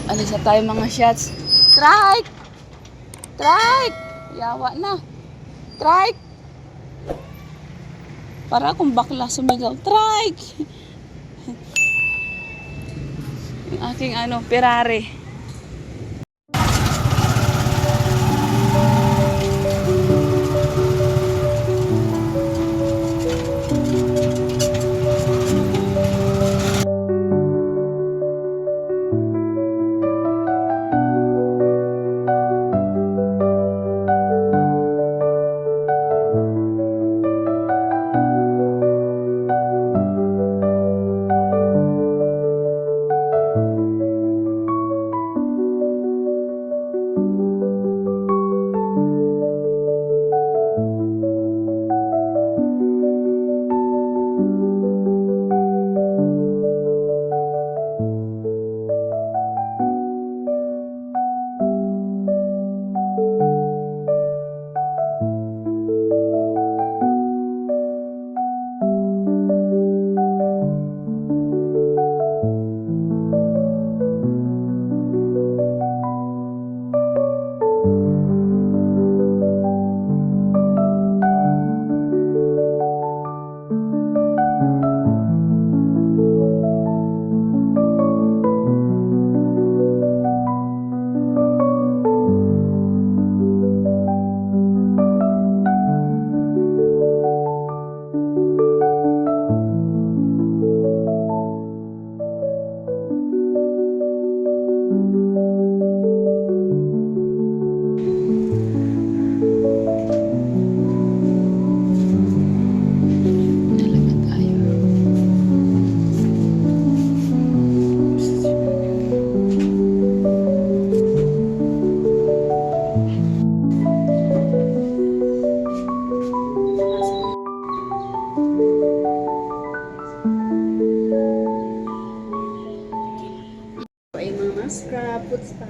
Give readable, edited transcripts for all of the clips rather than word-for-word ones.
Alis na tayo mga shots. Trike! Trike! Yawa na. Trike! Para akong bakla sumigaw. Trike! Yung aking Ferrari. Scrap, food spa.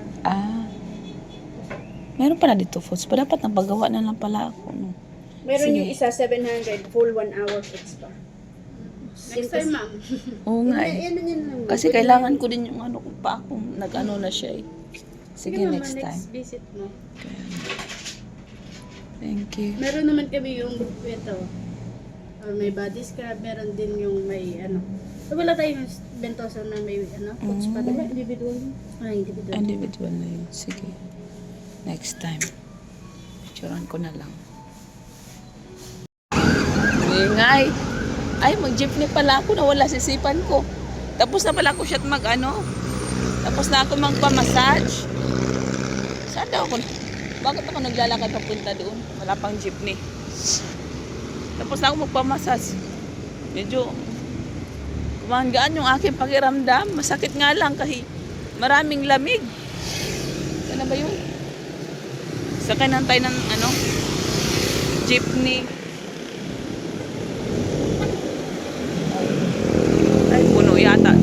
Meron pala dito foods pa. Dapat napagawa na lang pala ako. No? Meron Sige. yung isa, 700, full 1 hour food spa. Next time, ma'am. Oo nga eh. Yan lang. Kasi kailangan ko din yung kung pa akong na siya eh. Sige, ma'am, next time. next visit mo. Thank you. Meron naman kami yung ito. May body scrub, meron din yung may So, wala tayong bentoso na may food spa. Diba? Individual. Individual. Individual na yun. Sige. Next time. Picturean ko na lang. Ingay. Ay, mag-jeepney pala ako. Nawala sisipan ko. Tapos na pala ako siya Tapos na ako magpa-massage. Saan daw ako? Bakit ako naglalakad papunta doon? Wala pang jeepney. Tapos na ako magpa-massage. Medyo kumagaan yung aking pakiramdam. Masakit nga lang kasi maraming lamig. Ano ba yun? Sakay lang tayo ng jeepney. Ay, puno yata.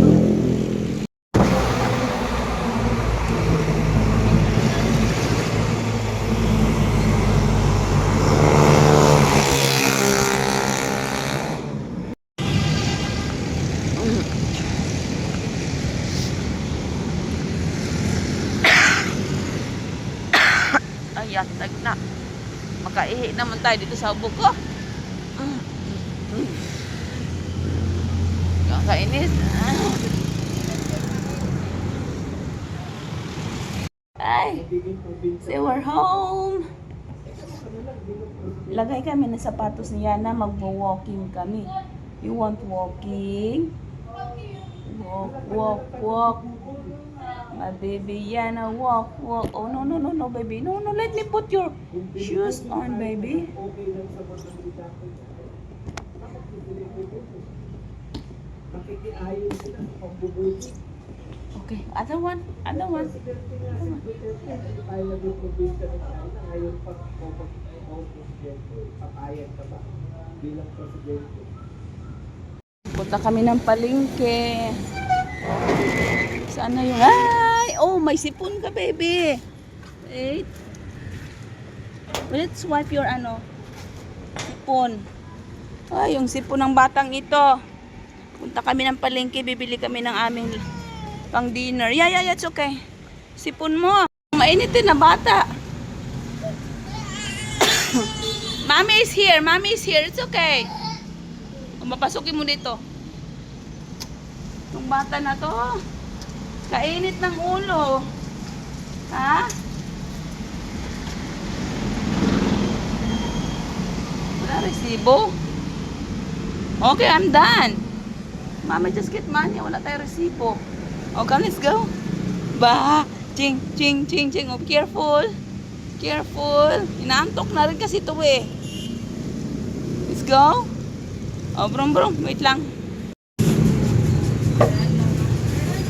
Ayan, na. Makaihi naman tayo dito sa ubog ko. Kakainis. Ay, so we're home. Lagay kami ng sapatos ni Yana, magwo-walking kami. You want walking? Walk. My baby Yana, walk. Oh, no, baby. No, let me put your shoes on, baby. Okay, other one. Punta kami ng palengke. Saan na yung... Ay! Oh, may sipon ka, baby. Wait. Let's wipe your sipon. Ay, yung sipon ng batang ito. Punta kami ng palengke, bibili kami ng aming pang dinner. Yeah, it's okay. Sipon mo. Mainitin na bata. Mommy is here. Mommy is here. It's okay. Mapasukin mo dito. Itong bata na to. Kainit ng ulo. Ha? Wala resibo. Okay, I'm done. Mama, just get money. Wala tayo resibo. Okay, let's go. Ba, ching, ching, ching, ching. Oh, careful. Careful. Inaantok na rin kasi ito eh. Let's go. Oh, brum, brum. Wait lang.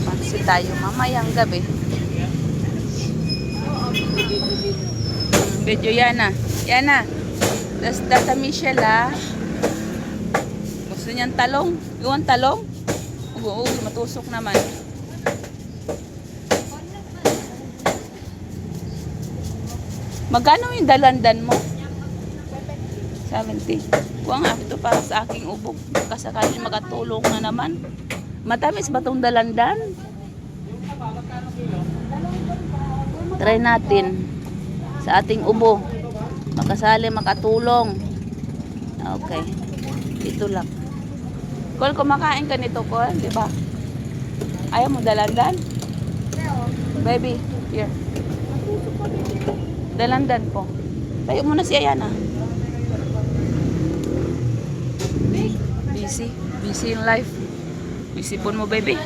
Pansi tayo mamayang gabi. Video Yana. Yana. Das Data Michelle ah. Gusto niyan talong. You want talong? Oo, matusok naman. Magkano yung dalandan mo? 70. Kuha nga ito para sa aking ubog. Kasakali makatulong na naman. Matamis ba itong dalandan? Try natin. Sa ating ubo. Makasali, makatulong. Okay. Ito lang. Kol, kumakain ka nito, Kol. Diba? Ayaw mo dalandan? Baby, here. Dalandan po. Tayo muna si Ayana. Busy. Busy in life. Busy po mo, baby.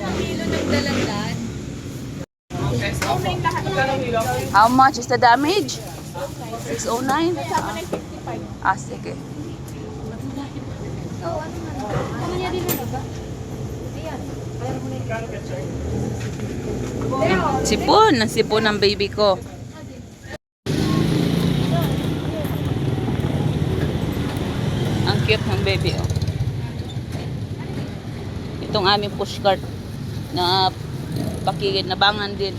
How much is the damage? 609? Sige. Sipon. Ang sipon ng baby ko. Ang cute ng baby, oh. Itong aming pushcart na pakikinabangan din.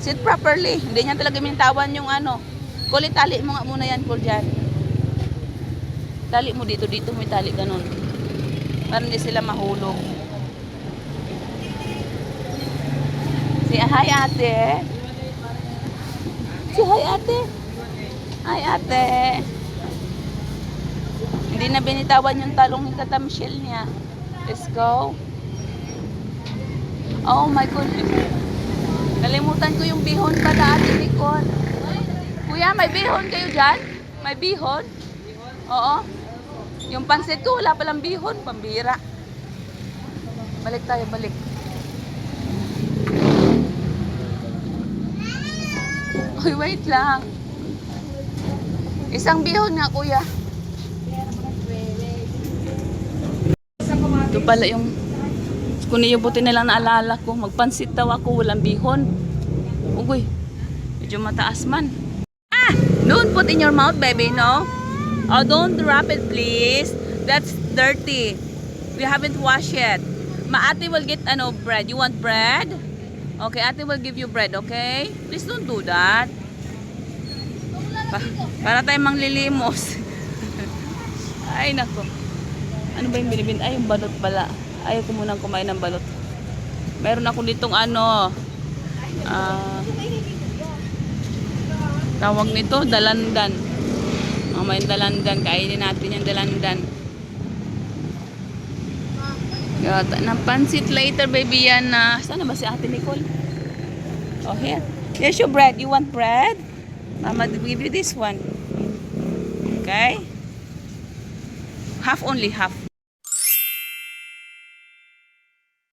Sit properly. Hindi niya talaga mintawan yung ano. Kulit, tali mo nga muna yan, Kul, dyan. Tali mo dito, may tali ganun. Para hindi sila mahulog. Say hi, ate. Say hi, ate. Hi, ate. Hindi na binitawan yung talong ni Tata Michelle niya. Let's go. Oh my goodness. Nalimutan ko yung bihon pala, Ate Nicole. Kuya, may bihon kayo dyan? May bihon? Oo. Yung pansit ko, wala palang bihon. Pambira. Balik tayo, balik. Uy, wait lang. Isang bihon nga, kuya. Ito pala yung kung niyubuti na lang naalala ko. Magpansit daw ako, walang bihon. Ugoy, medyo mataas man. Ah! Don't put in your mouth, baby, no? Oh, don't wrap it, please. That's dirty. We haven't washed it. Ate will get bread. You want bread? Okay, ate will give you bread, okay? Please don't do that. Para tayong manglilimos. Ay, nako. Ano ba yung binibin? Ay, yung balot pala. Ayaw ko munang kumain ng balot. Meron ako ditong tawag nito, dalandan. May dalandan. Kainin natin yung dalandan. Yata, pansit later, baby, yan na. Saan na ba si Ate Nicole? Oh, here. Here's your bread. You want bread? Mama will give you this one. Okay? Half only, half.